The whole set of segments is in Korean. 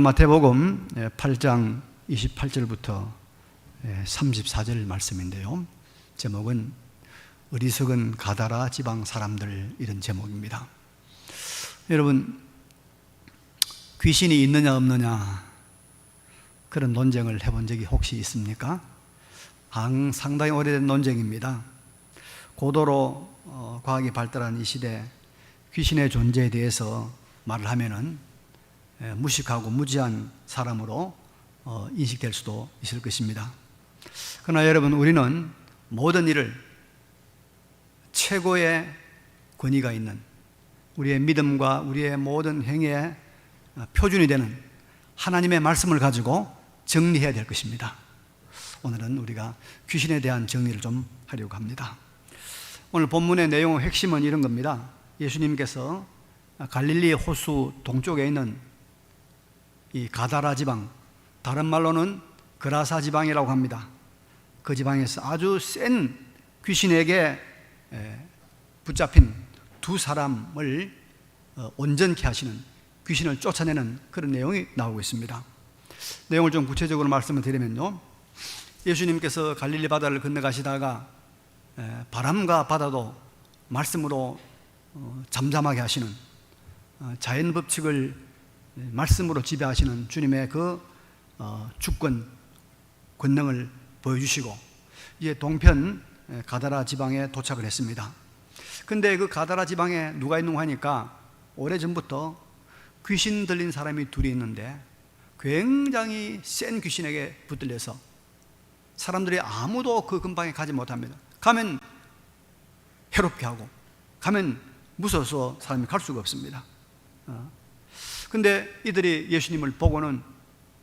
마태복음 8장 28절부터 34절 말씀인데요. 제목은 어리석은 가다라 지방 사람들, 이런 제목입니다. 여러분, 귀신이 있느냐 없느냐 그런 논쟁을 해본 적이 혹시 있습니까? 상당히 오래된 논쟁입니다. 고도로 과학이 발달한 이 시대, 귀신의 존재에 대해서 말을 하면은 무식하고 무지한 사람으로 인식될 수도 있을 것입니다. 그러나 여러분, 우리는 모든 일을 최고의 권위가 있는, 우리의 믿음과 우리의 모든 행위의 표준이 되는 하나님의 말씀을 가지고 정리해야 될 것입니다. 오늘은 우리가 귀신에 대한 정리를 좀 하려고 합니다. 오늘 본문의 내용의 핵심은 이런 겁니다. 예수님께서 갈릴리 호수 동쪽에 있는 이 가다라 지방, 다른 말로는 그라사 지방이라고 합니다. 그 지방에서 아주 센 귀신에게 붙잡힌 두 사람을 온전케 하시는, 귀신을 쫓아내는 그런 내용이 나오고 있습니다. 내용을 좀 구체적으로 말씀을 드리면요, 예수님께서 갈릴리 바다를 건너가시다가 바람과 바다도 말씀으로 잠잠하게 하시는, 자연 법칙을 말씀으로 지배하시는 주님의 그 주권, 권능을 보여주시고 이제 동편 가다라 지방에 도착을 했습니다. 근데 그 가다라 지방에 누가 있는가 하니까 오래전부터 귀신 들린 사람이 둘이 있는데 굉장히 센 귀신에게 붙들려서 사람들이 아무도 그 근방에 가지 못합니다. 가면 해롭게 하고, 가면 무서워서 사람이 갈 수가 없습니다. 근데 이들이 예수님을 보고는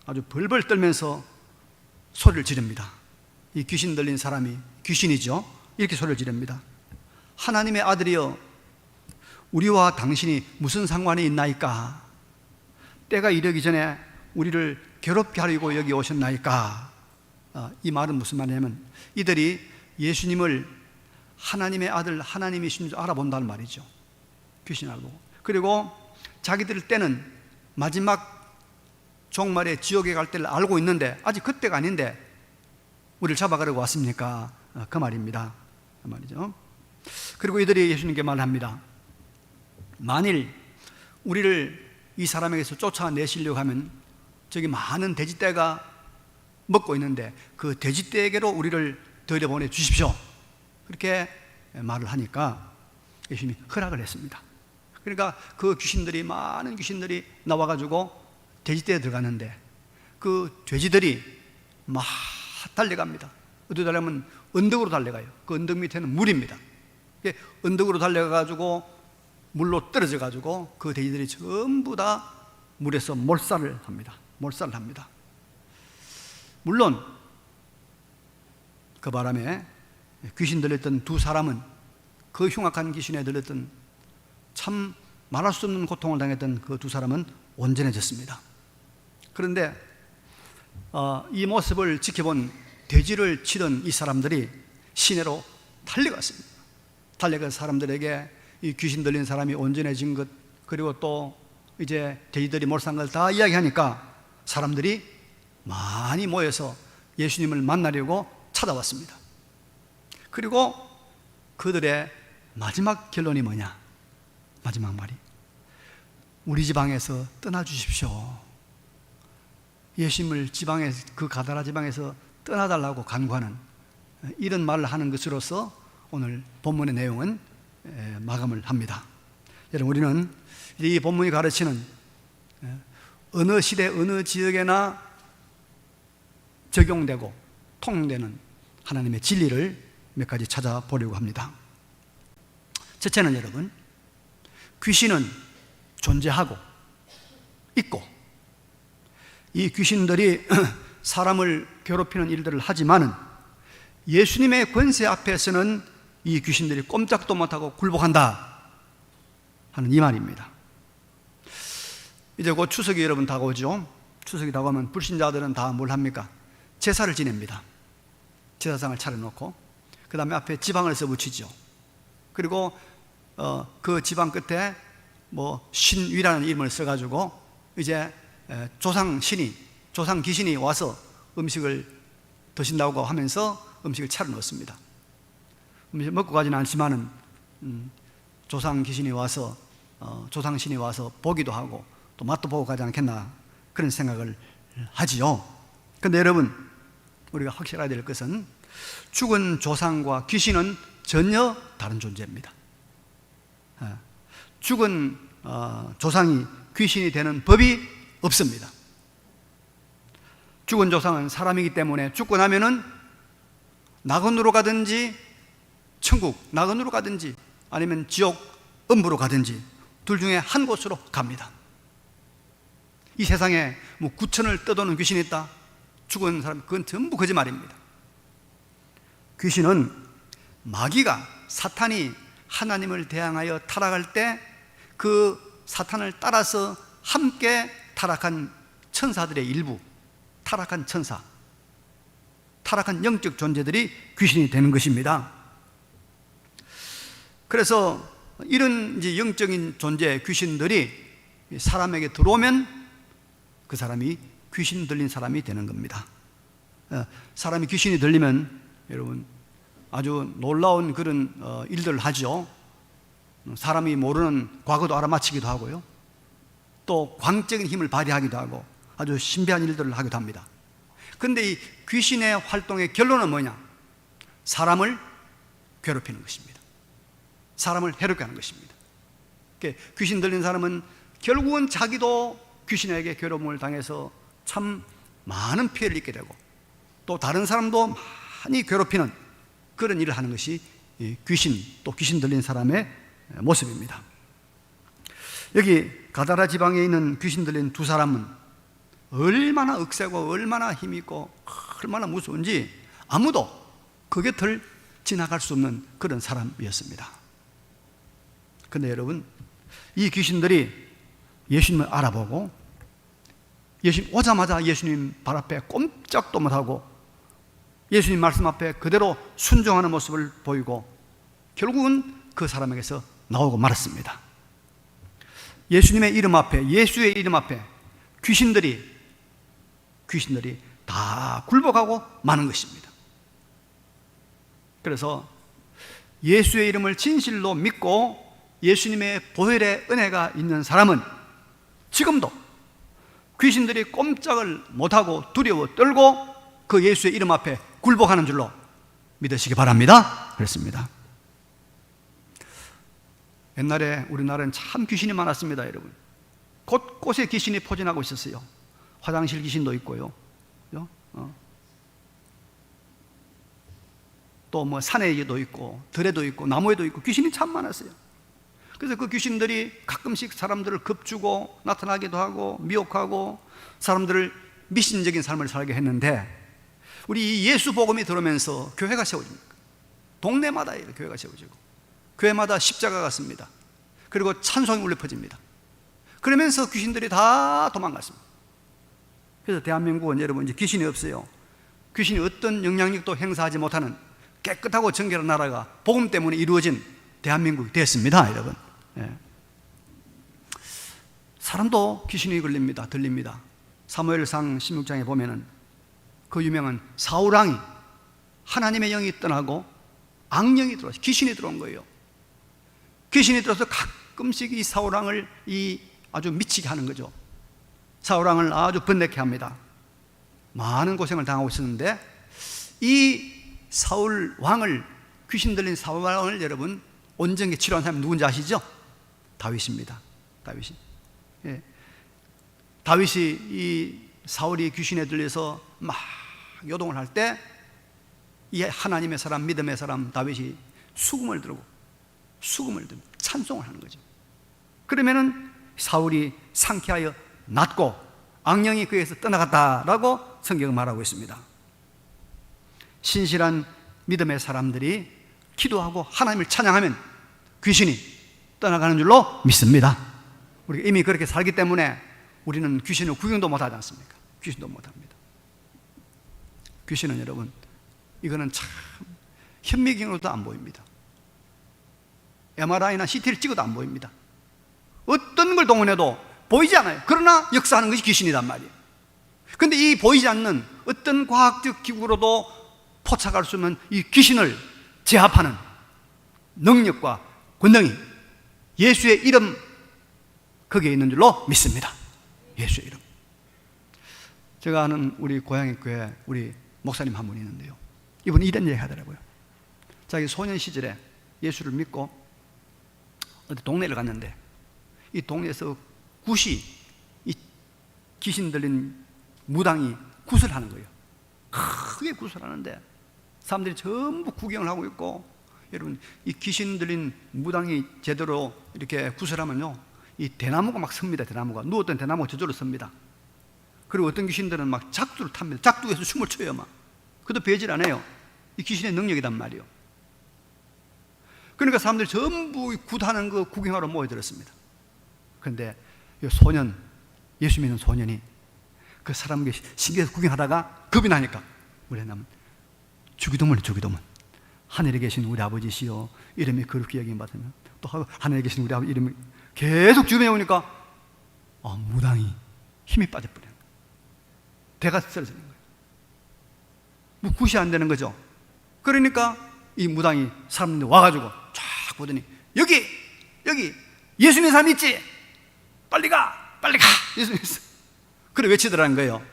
아주 벌벌 떨면서 소리를 지릅니다. 이 귀신 들린 사람이, 귀신이죠, 이렇게 소리를 지릅니다. 하나님의 아들이여, 우리와 당신이 무슨 상관이 있나이까? 때가 이르기 전에 우리를 괴롭게 하려고 여기 오셨나이까? 이 말은 무슨 말이냐면 이들이 예수님을 하나님의 아들, 하나님이신 줄 알아본다는 말이죠. 귀신 알고. 그리고 자기들 때는 마지막 종말에 지옥에 갈 때를 알고 있는데 아직 그때가 아닌데 우리를 잡아가려고 왔습니까? 그 말입니다. 그 말이죠. 그리고 이들이 예수님께 말합니다. 만일 우리를 이 사람에게서 쫓아내시려고 하면 저기 많은 돼지떼가 먹고 있는데 그 돼지떼에게로 우리를 들여보내 주십시오. 그렇게 말을 하니까 예수님이 허락을 했습니다. 그러니까 그 귀신들이, 많은 귀신들이 나와가지고 돼지떼에 들어갔는데 그 돼지들이 막 달려갑니다. 어디로 달려가면 언덕으로 달려가요. 그 언덕 밑에는 물입니다. 언덕으로 달려가지고 물로 떨어져가지고 그 돼지들이 전부 다 물에서 몰살을 합니다. 몰살을 합니다. 물론 그 바람에 귀신 들렸던 두 사람은, 그 흉악한 귀신에 들렸던, 참 말할 수 없는 고통을 당했던 그 두 사람은 온전해졌습니다. 그런데 이 모습을 지켜본 돼지를 치던 이 사람들이 시내로 달려갔습니다. 달려간 사람들에게 이 귀신 들린 사람이 온전해진 것, 그리고 또 이제 돼지들이 몰살한 걸 다 이야기하니까 사람들이 많이 모여서 예수님을 만나려고 찾아왔습니다. 그리고 그들의 마지막 결론이 뭐냐? 마지막 말이, 우리 지방에서 떠나주십시오. 예수님을 지방에, 그 가다라 지방에서 떠나달라고 간구하는 이런 말을 하는 것으로서 오늘 본문의 내용은 마감을 합니다. 여러분, 우리는 이 본문이 가르치는 어느 시대 어느 지역에나 적용되고 통용되는 하나님의 진리를 몇 가지 찾아보려고 합니다. 첫째는 여러분, 귀신은 존재하고 있고, 이 귀신들이 사람을 괴롭히는 일들을 하지만은 예수님의 권세 앞에서는 이 귀신들이 꼼짝도 못하고 굴복한다 하는 이 말입니다. 이제 곧 추석이 여러분 다가오죠. 추석이 다가오면 불신자들은 다 뭘 합니까? 제사를 지냅니다. 제사상을 차려놓고 그 다음에 앞에 지방을 써붙이죠. 그리고 그 지방 끝에 뭐 신위라는 이름을 써가지고 이제 조상 귀신이 와서 음식을 드신다고 하면서 음식을 차려 놓습니다. 음식 먹고 가지는 않지만은 조상 신이 와서 보기도 하고 또 맛도 보고 가지 않겠나 그런 생각을 하지요. 그런데 여러분, 우리가 확실해야 될 것은 죽은 조상과 귀신은 전혀 다른 존재입니다. 죽은 조상이 귀신이 되는 법이 없습니다. 죽은 조상은 사람이기 때문에 죽고 나면은 낙원으로 가든지 천국 낙원으로 가든지 아니면 지옥 음부로 가든지 둘 중에 한 곳으로 갑니다. 이 세상에 뭐 구천을 떠도는 귀신이 있다? 죽은 사람, 그건 전부 거짓말입니다. 귀신은 마귀가, 사탄이 하나님을 대항하여 타락할 때 그 사탄을 따라서 함께 타락한 천사들의 일부, 타락한 천사, 타락한 영적 존재들이 귀신이 되는 것입니다. 그래서 이런 이제 영적인 존재, 귀신들이 사람에게 들어오면 그 사람이 귀신 들린 사람이 되는 겁니다. 사람이 귀신이 들리면 여러분 아주 놀라운 그런 일들을 하죠. 사람이 모르는 과거도 알아맞히기도 하고요, 또 광적인 힘을 발휘하기도 하고 아주 신비한 일들을 하기도 합니다. 그런데 이 귀신의 활동의 결론은 뭐냐? 사람을 괴롭히는 것입니다. 사람을 해롭게 하는 것입니다. 귀신 들린 사람은 결국은 자기도 귀신에게 괴로움을 당해서 참 많은 피해를 입게 되고 또 다른 사람도 많이 괴롭히는 그런 일을 하는 것이 귀신, 또 귀신 들린 사람의 모습입니다. 여기 가다라 지방에 있는 귀신 들린 두 사람은 얼마나 억세고 얼마나 힘있고 얼마나 무서운지 아무도 그 곁을 지나갈 수 없는 그런 사람이었습니다. 그런데 여러분, 이 귀신들이 예수님을 알아보고 예수님 오자마자 예수님 발 앞에 꼼짝도 못하고 예수님 말씀 앞에 그대로 순종하는 모습을 보이고 결국은 그 사람에게서 나오고 말았습니다. 예수님의 이름 앞에, 예수의 이름 앞에 귀신들이 다 굴복하고 마는 것입니다. 그래서 예수의 이름을 진실로 믿고 예수님의 보혈의 은혜가 있는 사람은 지금도 귀신들이 꼼짝을 못하고 두려워 떨고 그 예수의 이름 앞에 굴복하는 줄로 믿으시기 바랍니다. 그렇습니다. 옛날에 우리나라는 참 귀신이 많았습니다, 여러분. 곳곳에 귀신이 포진하고 있었어요. 화장실 귀신도 있고요, 또 뭐 산에도 있고 들에도 있고 나무에도 있고 귀신이 참 많았어요. 그래서 그 귀신들이 가끔씩 사람들을 겁주고 나타나기도 하고 미혹하고 사람들을 미신적인 삶을 살게 했는데, 우리 예수 복음이 들어오면서 교회가 세워집니다. 동네마다 교회가 세워지고 교회마다 십자가가 씁니다. 그리고 찬송이 울려 퍼집니다. 그러면서 귀신들이 다 도망갔습니다. 그래서 대한민국은 여러분 이제 귀신이 없어요. 귀신이 어떤 영향력도 행사하지 못하는 깨끗하고 정결한 나라가 복음 때문에 이루어진 대한민국이 됐습니다, 여러분. 사람도 귀신이 걸립니다. 들립니다. 사무엘상 16장에 보면은 그 유명한 사울왕이 하나님의 영이 떠나고 악령이 들어와서 귀신이 들어온 거예요. 귀신이 들어서 가끔씩 이 사울왕을 아주 미치게 하는 거죠. 사울왕을 아주 번뇌케 합니다. 많은 고생을 당하고 있었는데 이 사울왕을, 귀신 들린 사울왕을 여러분 온전히 치료한 사람이 누군지 아시죠? 다윗입니다. 다윗이 이 사울이 귀신에 들려서 막 요동을 할 때 이 하나님의 사람, 믿음의 사람 다윗이 수금을 들고 찬송을 하는 거죠. 그러면은 사울이 상쾌하여 낫고 악령이 그에서 떠나갔다라고 성경은 말하고 있습니다. 신실한 믿음의 사람들이 기도하고 하나님을 찬양하면 귀신이 떠나가는 줄로 믿습니다. 우리가 이미 그렇게 살기 때문에 우리는 귀신을 구경도 못하지 않습니까? 귀신도 못합니다. 귀신은 여러분, 이거는 참 현미경으로도 안 보입니다. MRI나 CT를 찍어도 안 보입니다. 어떤 걸 동원해도 보이지 않아요. 그러나 역사하는 것이 귀신이란 말이에요. 근데 이 보이지 않는 어떤 과학적 기구로도 포착할 수 없는 이 귀신을 제압하는 능력과 권능이 예수의 이름 거기에 있는 줄로 믿습니다. 예수의 이름. 제가 아는 우리 고향의 교회 우리 목사님 한 분이 있는데요, 이분이 이런 얘기 하더라고요. 자기 소년 시절에 예수를 믿고 어디 동네를 갔는데 이 동네에서 굿이, 이 귀신 들린 무당이 굿을 하는 거예요. 크게 굿을 하는데 사람들이 전부 구경을 하고 있고, 여러분 이 귀신 들린 무당이 제대로 이렇게 굿을 하면요, 이 대나무가 막 섭니다. 대나무가, 누웠던 대나무가 저절로 섭니다. 그리고 어떤 귀신들은 막 작두를 탑니다. 작두에서 춤을 춰요. 막 그것도 배질 안 해요. 이 귀신의 능력이란 말이에요. 그러니까 사람들이 전부 굿하는 거 구경하러 모여들었습니다. 그런데 이 소년, 예수 믿는 소년이 그 사람에게 신기해서 구경하다가 겁이 나니까 우리 하나님 주기도문이 주기도문. 하늘에 계신 우리 아버지시여 이름이 거룩히 여김받으면, 또 하늘에 계신 우리 아버지 이름이 계속 주변에 오니까 무당이 힘이 빠져버려요. 대가 쓰러지는 거예요. 뭐 굿이 안 되는 거죠. 그러니까 이 무당이 사람들 와가지고 쫙 보더니 여기 예수 믿는 사람 있지? 빨리 가 예수 믿어. 그래 외치더라는 거예요.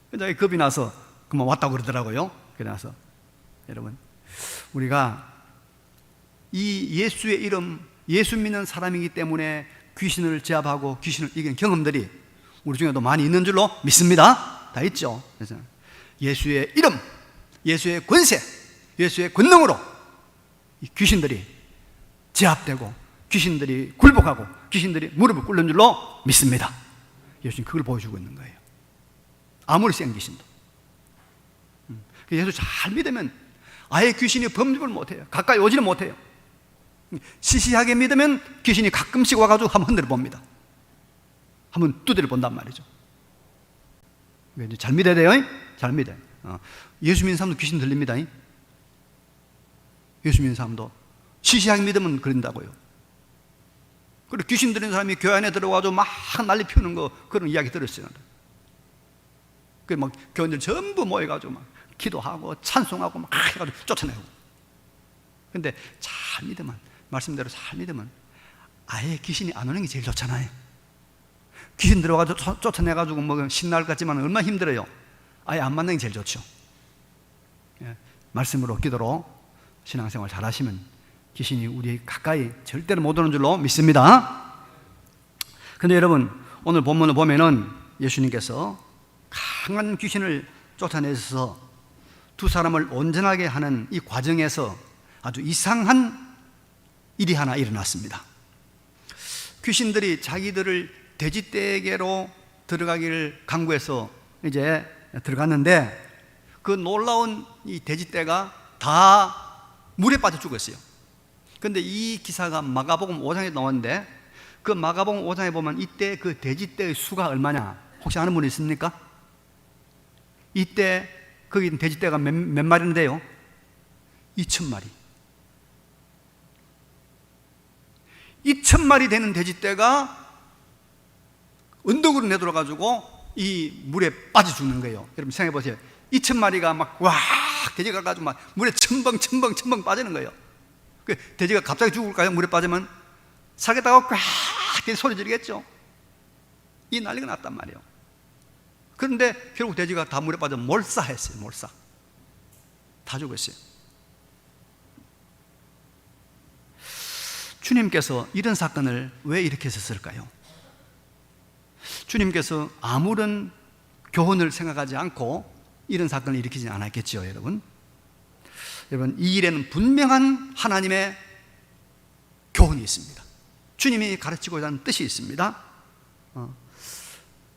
그래서 겁이 나서 그만 왔다고 그러더라고요. 그래서 여러분, 우리가 이 예수의 이름, 예수 믿는 사람이기 때문에 귀신을 제압하고 귀신을 이긴 경험들이 우리 중에도 많이 있는 줄로 믿습니다. 다 있죠. 그래서 예수의 이름, 예수의 권세, 예수의 권능으로 이 귀신들이 제압되고 귀신들이 굴복하고 귀신들이 무릎을 꿇는 줄로 믿습니다. 예수님 그걸 보여주고 있는 거예요. 아무리 센 귀신도. 예수 잘 믿으면 아예 귀신이 범접을 못해요. 가까이 오지는 못해요. 시시하게 믿으면 귀신이 가끔씩 와가지고 한번 흔들어 봅니다. 한번 두드려 본단 말이죠. 잘 믿어야 돼요. 잘 믿어요. 예수 믿는 사람도 귀신 들립니다. 예수 믿는 사람도 시시하게 믿으면 그런다고요. 그리고 귀신 들린 사람이 교회 안에 들어와서 막 난리 피우는 거, 그런 이야기 들었어요. 그 막 교인들 전부 모여가지고 막 기도하고 찬송하고 막 해가지고 쫓아내고. 근데 잘 믿으면, 말씀대로 잘 믿으면 아예 귀신이 안 오는 게 제일 좋잖아요. 귀신 들어가서 쫓아내가지고 뭐 신날 것 같지만 얼마나 힘들어요. 아예 안 만나는 게 제일 좋죠. 예, 말씀으로 기도로 신앙생활 잘 하시면 귀신이 우리 가까이 절대로 못 오는 줄로 믿습니다. 근데 여러분, 오늘 본문을 보면은 예수님께서 강한 귀신을 쫓아내셔서 두 사람을 온전하게 하는 이 과정에서 아주 이상한 일이 하나 일어났습니다. 귀신들이 자기들을 돼지떼에게로 들어가기를 강구해서 이제 들어갔는데, 그 놀라운 이 돼지떼가 다 물에 빠져 죽었어요. 그런데 이 기사가 마가복음 5장에 나왔는데, 그 마가복음 5장에 보면 이때 그 돼지떼의 수가 얼마냐 혹시 아는 분 있습니까? 이때 거기 돼지떼가 몇 마리인데요? 2,000마리. 2,000마리 되는 돼지떼가 언덕으로 내돌아가지고 이 물에 빠져 죽는 거예요. 여러분 생각해 보세요. 2,000마리가 막 와 돼지가 가지고 막 물에 첨벙 빠지는 거예요. 그 돼지가 갑자기 죽을까요? 물에 빠지면 살겠다고 꽉 소리 지르겠죠. 이 난리가 났단 말이에요. 그런데 결국 돼지가 다 물에 빠져 몰사했어요. 몰사 다 죽었어요. 주님께서 이런 사건을 왜 일으켜 셨을까요? 주님께서 아무런 교훈을 생각하지 않고 이런 사건을 일으키지 않았겠죠, 여러분. 여러분, 이 일에는 분명한 하나님의 교훈이 있습니다. 주님이 가르치고자 하는 뜻이 있습니다.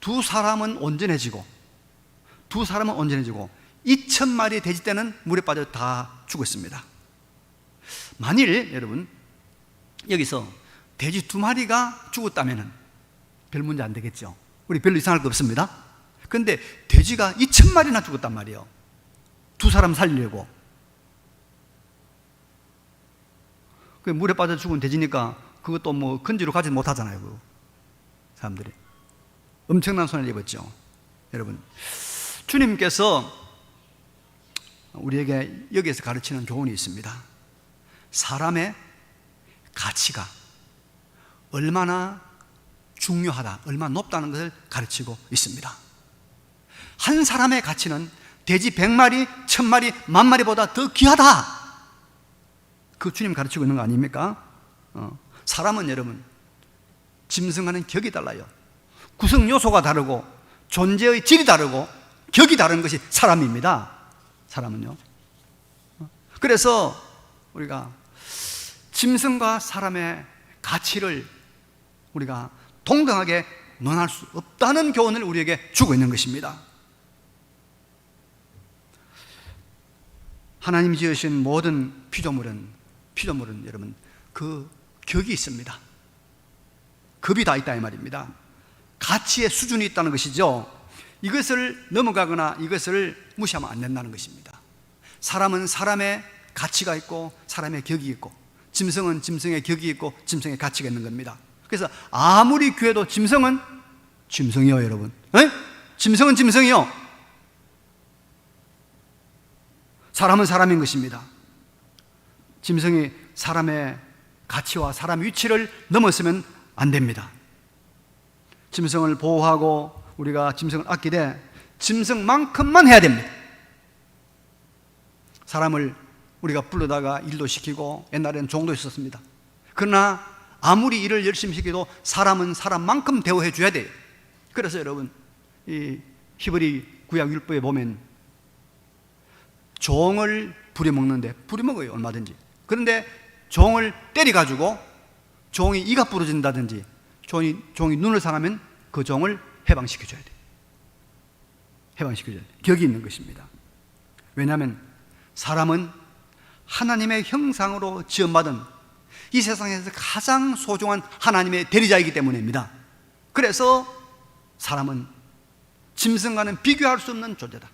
두 사람은 온전해지고 2,000마리 돼지떼는 물에 빠져 다 죽었습니다. 만일 여러분 여기서 돼지 2마리가 죽었다면 별 문제 안 되겠죠. 우리 별로 이상할 거 없습니다. 그런데 돼지가 2,000마리나 죽었단 말이에요. 두 사람 살리려고. 그 물에 빠져 죽은 돼지니까 그것도 뭐 건지로 가지 못하잖아요. 그거. 사람들이 엄청난 손해를 입었죠. 여러분, 주님께서 우리에게 여기에서 가르치는 교훈이 있습니다. 사람의 가치가 얼마나 중요하다, 얼마나 높다는 것을 가르치고 있습니다. 한 사람의 가치는 돼지 100마리, 1000마리, 10,000마리보다 더 귀하다. 그 주님 가르치고 있는 거 아닙니까? 사람은 여러분, 짐승과는 격이 달라요. 구성 요소가 다르고 존재의 질이 다르고 격이 다른 것이 사람입니다. 사람은요. 그래서 우리가 짐승과 사람의 가치를 우리가 동등하게 논할 수 없다는 교훈을 우리에게 주고 있는 것입니다. 하나님 지으신 모든 피조물은 여러분 그 격이 있습니다. 급이 다 있다 이 말입니다. 가치의 수준이 있다는 것이죠. 이것을 넘어가거나 이것을 무시하면 안 된다는 것입니다. 사람은 사람의 가치가 있고 사람의 격이 있고, 짐승은 짐승의 격이 있고 짐승의 가치가 있는 겁니다. 그래서 아무리 귀해도 짐승은 짐승이요, 여러분. 에? 짐승은 짐승이요. 사람은 사람인 것입니다. 짐승이 사람의 가치와 사람 위치를 넘었으면 안 됩니다. 짐승을 보호하고 우리가 짐승을 아끼되 짐승만큼만 해야 됩니다. 사람을 우리가 불러다가 일도 시키고, 옛날에는 종도 있었습니다. 그러나 아무리 일을 열심히 시켜도 사람은 사람만큼 대우해 줘야 돼요. 그래서 여러분, 이 히브리 구약 율법에 보면 종을 부려먹는데, 부려먹어요 얼마든지. 그런데 종을 때려가지고 종이 이가 부러진다든지 종이 눈을 상하면 그 종을 해방시켜줘야 돼요. 해방시켜줘야 돼요. 격이 있는 것입니다. 왜냐하면 사람은 하나님의 형상으로 지음받은 이 세상에서 가장 소중한 하나님의 대리자이기 때문입니다. 그래서 사람은 짐승과는 비교할 수 없는 존재다.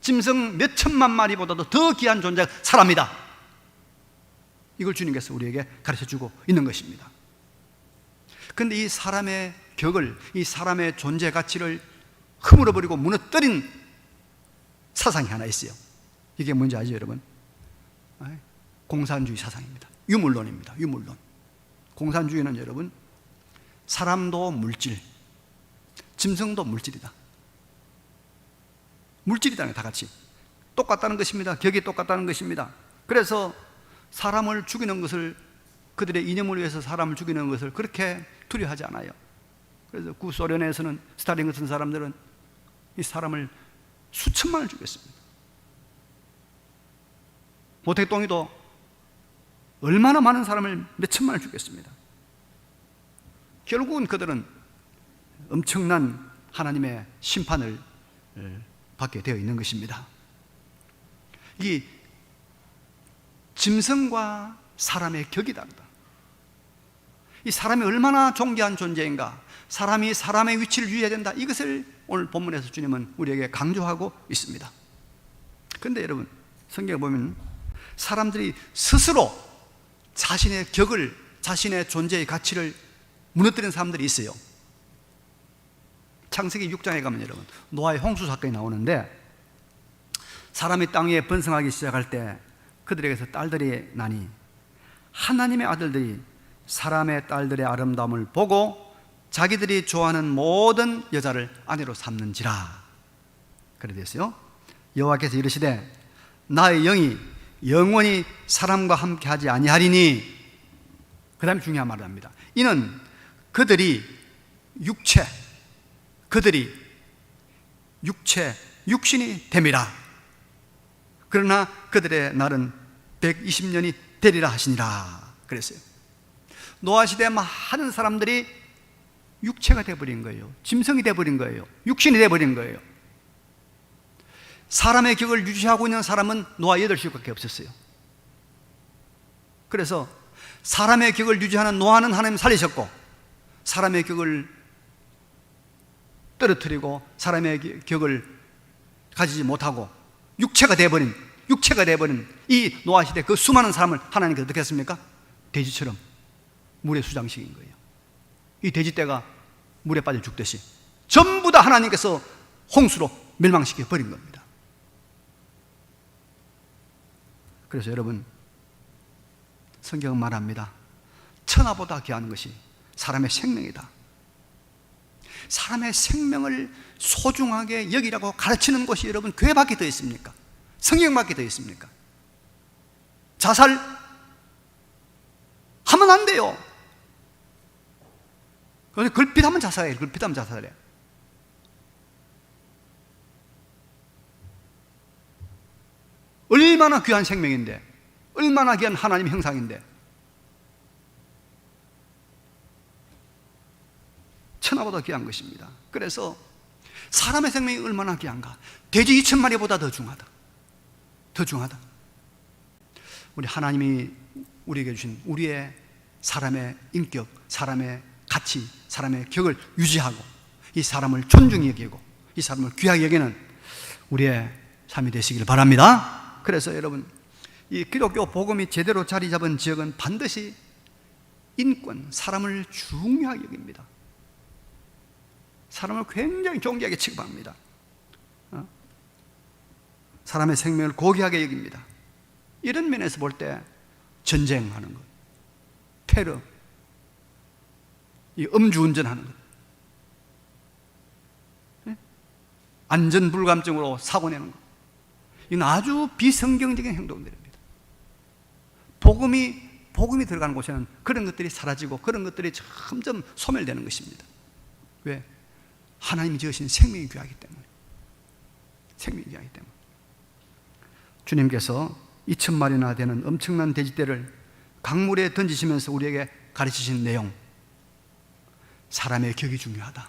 짐승 몇 천만 마리보다도 더 귀한 존재가 사람이다. 이걸 주님께서 우리에게 가르쳐주고 있는 것입니다. 그런데 이 사람의 격을, 이 사람의 존재 가치를 허물어버리고 무너뜨린 사상이 하나 있어요. 이게 뭔지 아시죠, 여러분? 공산주의 사상입니다. 유물론입니다. 유물론. 공산주의는 여러분, 사람도 물질, 짐승도 물질이다. 물질이다, 다 같이 똑같다는 것입니다. 격이 똑같다는 것입니다. 그래서 사람을 죽이는 것을, 그들의 이념을 위해서 사람을 죽이는 것을 그렇게 두려워하지 않아요. 그래서 구소련에서는 스탈린 같은 사람들은 이 사람을 수천만을 죽였습니다. 모택동이도 얼마나 많은 사람을 몇 천만을 죽였습니다. 결국은 그들은 엄청난 하나님의 심판을 받게 되어 있는 것입니다. 이 짐승과 사람의 격이 다르다. 이 사람이 얼마나 존귀한 존재인가, 사람이 사람의 위치를 유지해야 된다, 이것을 오늘 본문에서 주님은 우리에게 강조하고 있습니다. 그런데 여러분, 성경에 보면 사람들이 스스로 자신의 격을, 자신의 존재의 가치를 무너뜨리는 사람들이 있어요. 창세기 6장에 가면 여러분, 노아의 홍수 사건이 나오는데, 사람이 땅 위에 번성하기 시작할 때 그들에게서 딸들이 나니 하나님의 아들들이 사람의 딸들의 아름다움을 보고 자기들이 좋아하는 모든 여자를 아내로 삼는지라. 그래 됐어요. 여호와께서 이르시되 나의 영이 영원히 사람과 함께 하지 아니하리니, 그 다음에 중요한 말을 합니다. 이는 그들이 육신이 됨이라. 그러나 그들의 날은 120년이 되리라 하시니라. 그랬어요. 노아 시대에 많은 사람들이 육체가 되어버린 거예요. 짐승이 되어버린 거예요. 육신이 되어버린 거예요. 사람의 격을 유지하고 있는 사람은 노아 8식구밖에 없었어요. 그래서 사람의 격을 유지하는 노아는 하나님 살리셨고, 사람의 격을 떨어뜨리고 사람의 격을 가지지 못하고 육체가 되어버린 이 노아 시대 그 수많은 사람을 하나님께서 어떻게 했습니까? 돼지처럼 물에 수장시킨 거예요. 이 돼지떼가 물에 빠져 죽듯이 전부 다 하나님께서 홍수로 멸망시켜 버린 겁니다. 그래서 여러분, 성경은 말합니다. 천하보다 귀한 것이 사람의 생명이다. 사람의 생명을 소중하게 여기라고 가르치는 것이 여러분 교회밖에 더 있습니까? 성경밖에 더 있습니까? 자살 하면 안 돼요. 걸핏하면 자살해. 걸핏하면 자살해. 얼마나 귀한 생명인데, 얼마나 귀한 하나님 형상인데, 천하보다 귀한 것입니다. 그래서 사람의 생명이 얼마나 귀한가? 돼지 2,000마리보다 더 중하다. 더 중하다. 우리 하나님이 우리에게 주신 우리의 사람의 인격, 사람의 가치, 사람의 격을 유지하고 이 사람을 존중히 여기고 이 사람을 귀하게 여기는 우리의 삶이 되시기를 바랍니다. 그래서 여러분, 이 기독교 복음이 제대로 자리 잡은 지역은 반드시 인권, 사람을 중요하게 여깁니다. 사람을 굉장히 존귀하게 취급합니다. 사람의 생명을 고귀하게 여깁니다. 이런 면에서 볼 때 전쟁하는 것, 테러, 이 음주운전하는 것, 안전불감증으로 사고 내는 것, 이건 아주 비성경적인 행동들입니다. 복음이 들어가는 곳에는 그런 것들이 사라지고 그런 것들이 점점 소멸되는 것입니다. 왜? 하나님이 지으신 생명이 귀하기 때문에. 생명이 귀하기 때문에. 주님께서 2,000마리나 되는 엄청난 돼지떼를 강물에 던지시면서 우리에게 가르치신 내용, 사람의 격이 중요하다,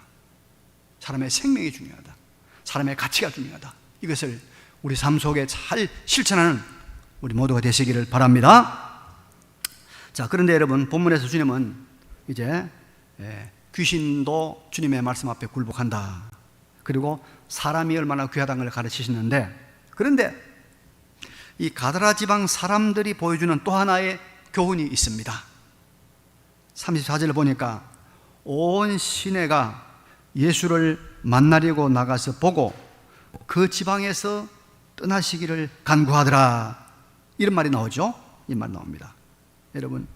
사람의 생명이 중요하다, 사람의 가치가 중요하다, 이것을 우리 삶 속에 잘 실천하는 우리 모두가 되시기를 바랍니다. 자, 그런데 여러분, 본문에서 주님은 이제 귀신도 주님의 말씀 앞에 굴복한다, 그리고 사람이 얼마나 귀하다는 걸 가르치시는데, 그런데 이 가다라 지방 사람들이 보여주는 또 하나의 교훈이 있습니다. 34절을 보니까 온 시내가 예수를 만나려고 나가서 보고 그 지방에서 떠나시기를 간구하더라, 이런 말이 나오죠. 이 말 나옵니다. 여러분,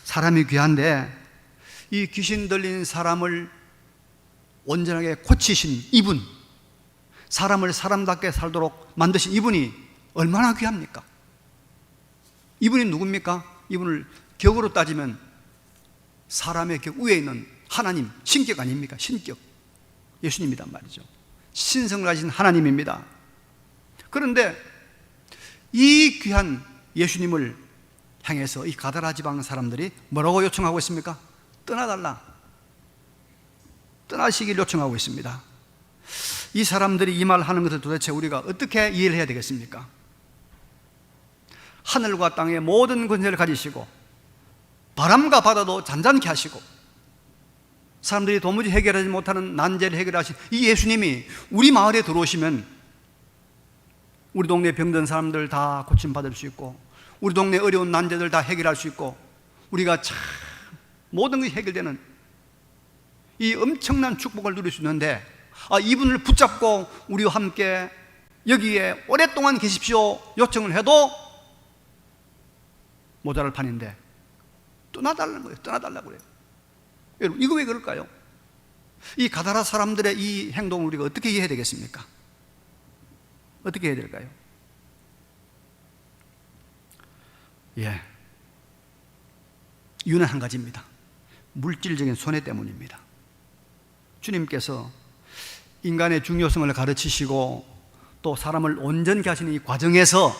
사람이 귀한데 이 귀신 들린 사람을 온전하게 고치신 이분, 사람을 사람답게 살도록 만드신 이분이 얼마나 귀합니까? 이분이 누굽니까? 이분을 격으로 따지면 사람의 격 위에 있는 하나님, 신격 아닙니까? 신격, 예수님이란 말이죠. 신성을 가진 하나님입니다. 그런데 이 귀한 예수님을 향해서 이 가다라 지방 사람들이 뭐라고 요청하고 있습니까? 떠나달라, 떠나시길 요청하고 있습니다. 이 사람들이 이 말 하는 것을 도대체 우리가 어떻게 이해를 해야 되겠습니까? 하늘과 땅의 모든 권세를 가지시고 바람과 바다도 잔잔케 하시고 사람들이 도무지 해결하지 못하는 난제를 해결하신 이 예수님이 우리 마을에 들어오시면 우리 동네 병든 사람들 다 고침받을 수 있고 우리 동네 어려운 난제들 다 해결할 수 있고 우리가 참 모든 것이 해결되는 이 엄청난 축복을 누릴 수 있는데, 이분을 붙잡고 우리와 함께 여기에 오랫동안 계십시오 요청을 해도 모자랄 판인데 떠나달라는 거예요. 떠나달라고 그래요. 여러분, 이거 왜 그럴까요? 이 가다라 사람들의 이 행동을 우리가 어떻게 이해해야 되겠습니까? 어떻게 해야 될까요? 이유는 한 가지입니다. 물질적인 손해 때문입니다. 주님께서 인간의 중요성을 가르치시고 또 사람을 온전케 하시는 이 과정에서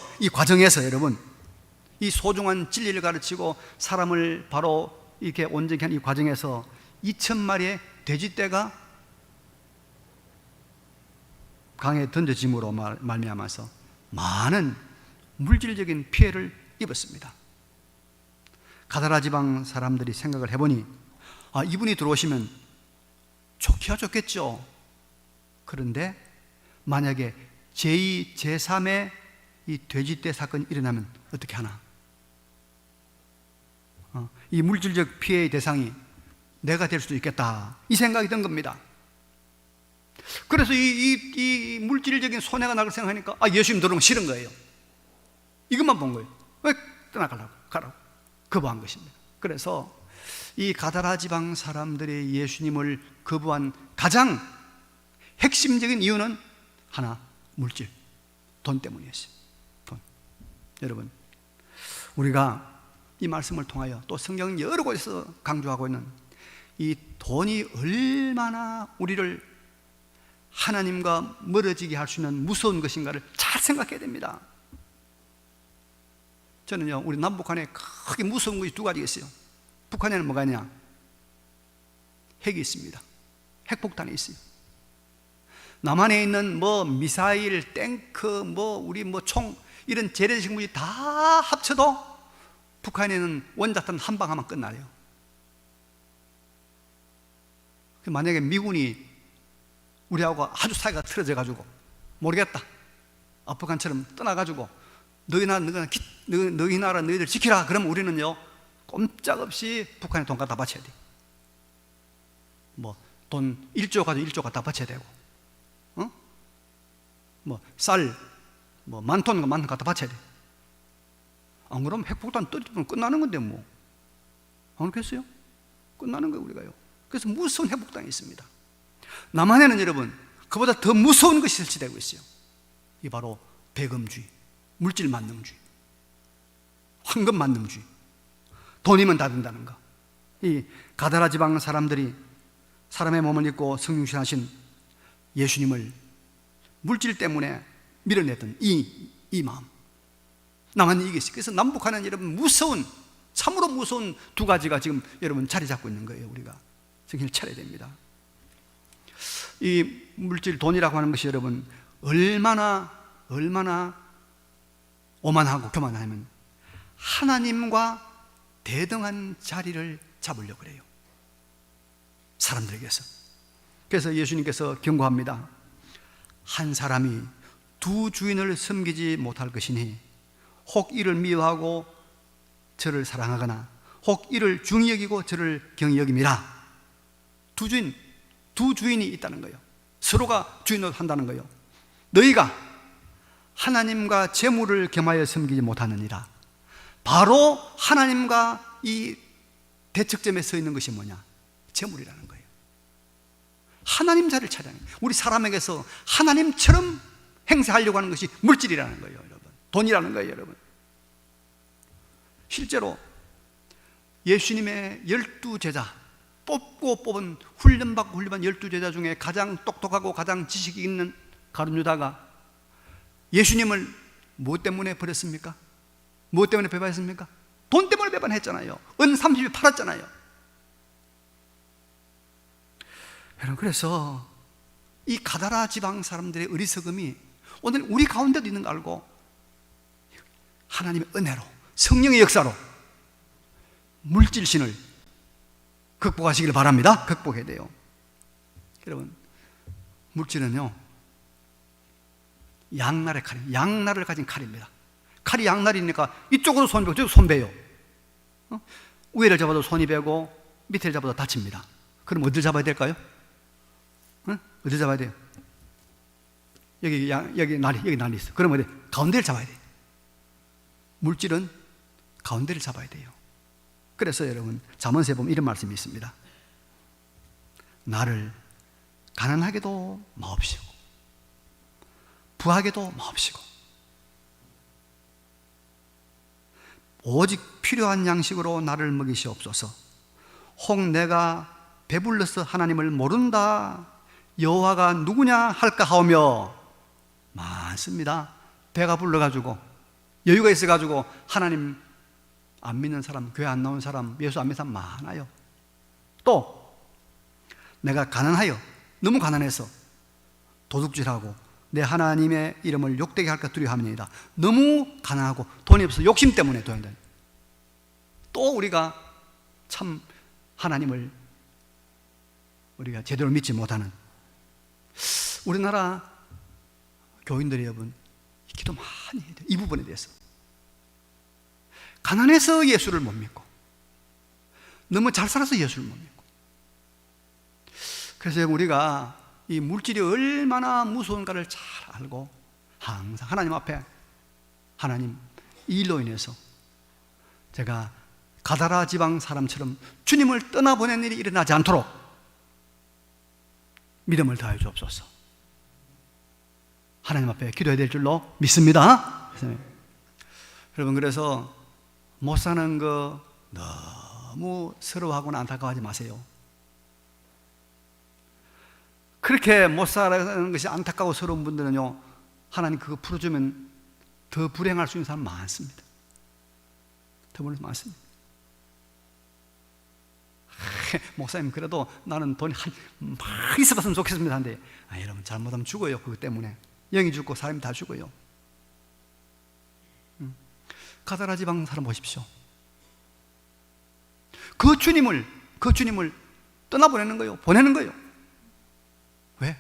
여러분, 이 소중한 진리를 가르치고 사람을 바로 이렇게 온전케 하는 이 과정에서 2,000마리의 돼지떼가 강에 던져짐으로 말미암아서 많은 물질적인 피해를 입었습니다. 가다라 지방 사람들이 생각을 해보니 이분이 들어오시면 좋기야 좋겠죠. 그런데 만약에 제2, 제3의 이 돼지떼 사건이 일어나면 어떻게 하나? 이 물질적 피해의 대상이 내가 될 수도 있겠다, 이 생각이 든 겁니다. 그래서 이 물질적인 손해가 나를 생각하니까 예수님 들어오면 싫은 거예요. 이것만 본 거예요. 왜 가라고 거부한 것입니다. 그래서 이 가다라 지방 사람들이 예수님을 거부한 가장 핵심적인 이유는 하나, 물질, 돈 때문이었어요. 돈. 여러분, 우리가 이 말씀을 통하여 또 성경 여러 곳에서 강조하고 있는 이 돈이 얼마나 우리를 하나님과 멀어지게 할 수 있는 무서운 것인가를 잘 생각해야 됩니다. 저는요, 우리 남북한에 크게 무서운 것이 두 가지가 있어요. 북한에는 뭐가 있냐? 핵이 있습니다. 핵폭탄이 있어요. 남한에 있는 미사일, 탱크, 우리 총, 이런 재래식 무기 다 합쳐도 북한에는 원자탄 한 방 하면 끝나요. 만약에 미군이 우리하고 아주 사이가 틀어져 가지고 모르겠다, 아프간처럼 떠나가지고 너희 나라 너희들 지키라 그러면 우리는요 꼼짝없이 북한에 돈 갖다 바쳐야 돼. 돈 1조 가지고 1조 갖다 바쳐야 되고, 쌀 만 톤 갖다 바쳐야 돼. 안 그러면 핵폭탄 떨어지면 끝나는 건데 안 그렇겠어요? 끝나는 거예요, 우리가요. 그래서 무서운 핵폭탄이 있습니다. 남한에는 여러분 그보다 더 무서운 것이 설치되고 있어요. 이 바로 배금주의, 물질 만능주의, 황금 만능주의. 돈이면 다 된다는 거. 이 가다라 지방 사람들이 사람의 몸을 입고 성육신하신 예수님을 물질 때문에 밀어냈던 이 마음, 남한이 이게 있어요. 그래서 남북한은 여러분 무서운, 참으로 무서운 두 가지가 지금 여러분 자리 잡고 있는 거예요. 우리가 정신을 차려야 됩니다. 이 물질, 돈이라고 하는 것이 여러분 얼마나 오만하고 교만하면 하나님과 대등한 자리를 잡으려고 그래요, 사람들에게서. 그래서 예수님께서 경고합니다. 한 사람이 두 주인을 섬기지 못할 것이니 혹 이를 미워하고 저를 사랑하거나 혹 이를 중히 여기고 저를 경히 여김이라. 두 주인이 있다는 거예요. 서로가 주인으로 한다는 거예요. 너희가 하나님과 재물을 겸하여 섬기지 못하느니라. 바로 하나님과 이 대척점에 서 있는 것이 뭐냐? 재물이라는 거예요. 하나님 자리를 차지하는 거예요. 우리 사람에게서 하나님처럼 행세하려고 하는 것이 물질이라는 거예요, 여러분. 돈이라는 거예요, 여러분. 실제로 예수님의 12제자, 뽑고 뽑은 훈련받고 훈련한 12제자 중에 가장 똑똑하고 가장 지식이 있는 가룟 유다가 예수님을 무엇 때문에 버렸습니까? 무엇 때문에 배반했습니까? 돈 때문에 배반했잖아요. 은 30이 팔았잖아요. 여러분, 그래서 이 가다라 지방 사람들의 어리석음이 오늘 우리 가운데도 있는 거 알고 하나님의 은혜로, 성령의 역사로 물질신을 극복하시길 바랍니다. 극복해야 돼요. 여러분, 물질은요 양날의 칼, 양날을 가진 칼입니다. 칼이 양날이니까 이쪽으로 손 베고 저쪽으로 손 베요. 위를 잡아도 손이 베고 밑을 잡아도 다칩니다. 그럼 어디를 잡아야 될까요? 어디를 잡아야 돼요? 여기 날이 있어. 그럼 어디? 가운데를 잡아야 돼요. 물질은 가운데를 잡아야 돼요. 그래서 여러분 잠언서에 보면 이런 말씀이 있습니다. 나를 가난하게도 마옵시고 부하게도 마옵시고 오직 필요한 양식으로 나를 먹이시옵소서. 혹 내가 배불러서 하나님을 모른다 여호와가 누구냐 할까 하오며. 많습니다. 배가 불러가지고 여유가 있어가지고 하나님 안 믿는 사람, 교회 안 나온 사람, 예수 안 믿는 사람 많아요. 또 내가 가난하여, 너무 가난해서 도둑질하고 내 하나님의 이름을 욕되게 할까 두려워합니다. 너무 가난하고 돈이 없어서 욕심 때문에 돈이 돼. 또 우리가 참 하나님을 우리가 제대로 믿지 못하는 우리나라 교인들이 여러분 기도 많이 해야 돼요. 이 부분에 대해서. 가난해서 예수를 못 믿고 너무 잘 살아서 예수를 못 믿고 그래서 우리가 이 물질이 얼마나 무서운가를 잘 알고 항상 하나님 앞에, 하나님, 이 일로 인해서 제가 가다라 지방 사람처럼 주님을 떠나보낸 일이 일어나지 않도록 믿음을 다해 주옵소서. 하나님 앞에 기도해야 될 줄로 믿습니다. 여러분, 그래서 못 사는 거 너무 서러워하거나 안타까워하지 마세요. 그렇게 못 사는 것이 안타까워 서러운 분들은요, 하나님 그거 풀어주면 더 불행할 수 있는 사람 많습니다. 더 많습니다. 목사님, 그래도 나는 돈이 많이 있었으면 좋겠습니다 한데, 여러분, 잘못하면 죽어요. 그것 때문에 영이 죽고 사람이 다 죽어요. 가다라 지방 사람 보십시오. 그 주님을 떠나보내는 거예요. 보내는 거예요. 왜?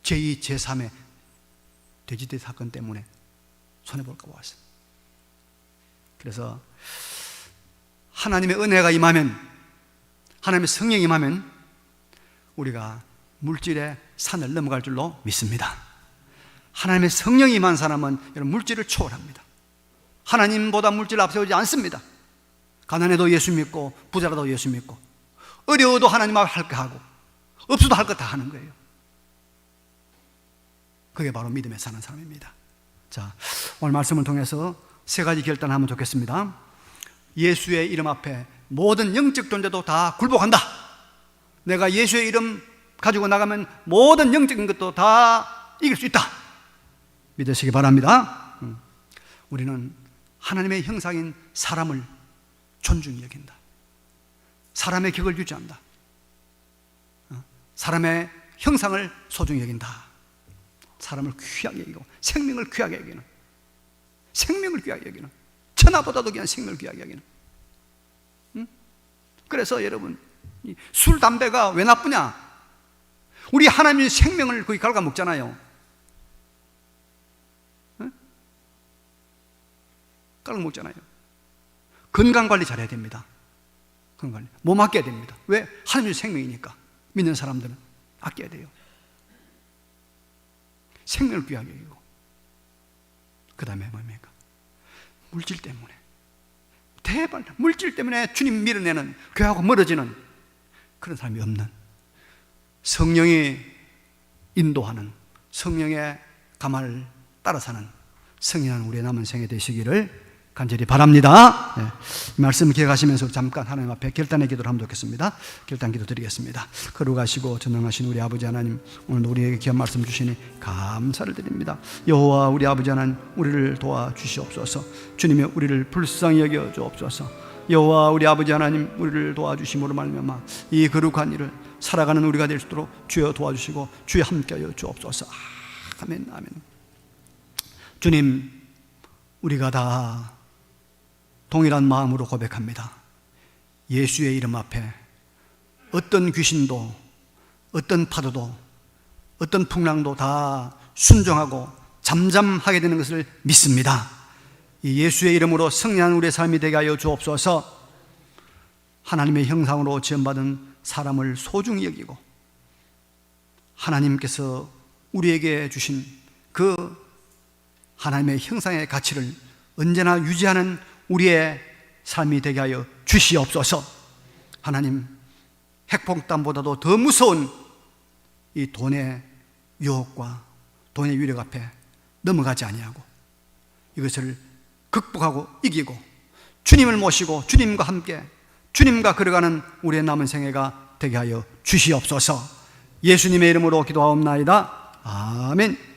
제2, 제3의 돼지돼지 사건 때문에 손해볼까 봐 왔어요. 그래서 하나님의 은혜가 임하면, 하나님의 성령이 임하면 우리가 물질의 산을 넘어갈 줄로 믿습니다. 하나님의 성령이 임한 사람은 여러분 물질을 초월합니다. 하나님보다 물질을 앞세우지 않습니다. 가난해도 예수 믿고 부자라도 예수 믿고 어려워도 하나님 앞에 할 거 하고 없어도 할 거 다 하는 거예요. 그게 바로 믿음에 사는 사람입니다. 자, 오늘 말씀을 통해서 세 가지 결단하면 좋겠습니다. 예수의 이름 앞에 모든 영적 존재도 다 굴복한다. 내가 예수의 이름 가지고 나가면 모든 영적인 것도 다 이길 수 있다. 믿으시기 바랍니다. 우리는 하나님의 형상인 사람을 존중히 여긴다. 사람의 격을 유지한다. 사람의 형상을 소중히 여긴다. 사람을 귀하게 여기고 생명을 귀하게 여기는, 생명을 귀하게 여기는, 천하보다도 귀한 생명을 귀하게 여기는. 그래서 여러분, 술, 담배가 왜 나쁘냐? 우리 하나님의 생명을 거기 갉아먹잖아요. 갉아먹잖아요. 건강관리 잘해야 됩니다. 건강관리. 몸 아껴야 됩니다. 왜? 하나님의 생명이니까. 믿는 사람들은 아껴야 돼요. 생명을 귀하게 여기고, 그 다음에 뭡니까? 물질 때문에, 대박, 물질 때문에 주님 밀어내는, 교회하고 멀어지는 그런 사람이 없는, 성령이 인도하는, 성령의 가마를 따라 사는 성인한 우리의 남은 생애 되시기를 간절히 바랍니다. 네. 말씀 기억하시면서 잠깐 하나님 앞에 결단의 기도를 하면 좋겠습니다. 결단 기도 드리겠습니다. 거룩하시고 전능하신 우리 아버지 하나님, 오늘 우리에게 귀한 말씀 주시니 감사를 드립니다. 여호와 우리 아버지 하나님, 우리를 도와주시옵소서. 주님이 우리를 불쌍히 여겨 주옵소서. 여호와 우리 아버지 하나님, 우리를 도와주심으로 말미암아 이 거룩한 일을 살아가는 우리가 될 수 있도록 주여 도와주시고 주여 함께하여 주옵소서. 아멘, 아멘. 주님, 우리가 다 동일한 마음으로 고백합니다. 예수의 이름 앞에 어떤 귀신도, 어떤 파도도, 어떤 풍랑도 다 순종하고 잠잠하게 되는 것을 믿습니다. 이 예수의 이름으로 승리한 우리의 삶이 되게 하여 주옵소서. 하나님의 형상으로 지음받은 사람을 소중히 여기고 하나님께서 우리에게 주신 그 하나님의 형상의 가치를 언제나 유지하는 우리의 삶이 되게 하여 주시옵소서. 하나님, 핵폭탄보다도 더 무서운 이 돈의 유혹과 돈의 위력 앞에 넘어가지 아니하고 이것을 극복하고 이기고 주님을 모시고 주님과 함께 주님과 걸어가는 우리의 남은 생애가 되게 하여 주시옵소서. 예수님의 이름으로 기도하옵나이다. 아멘.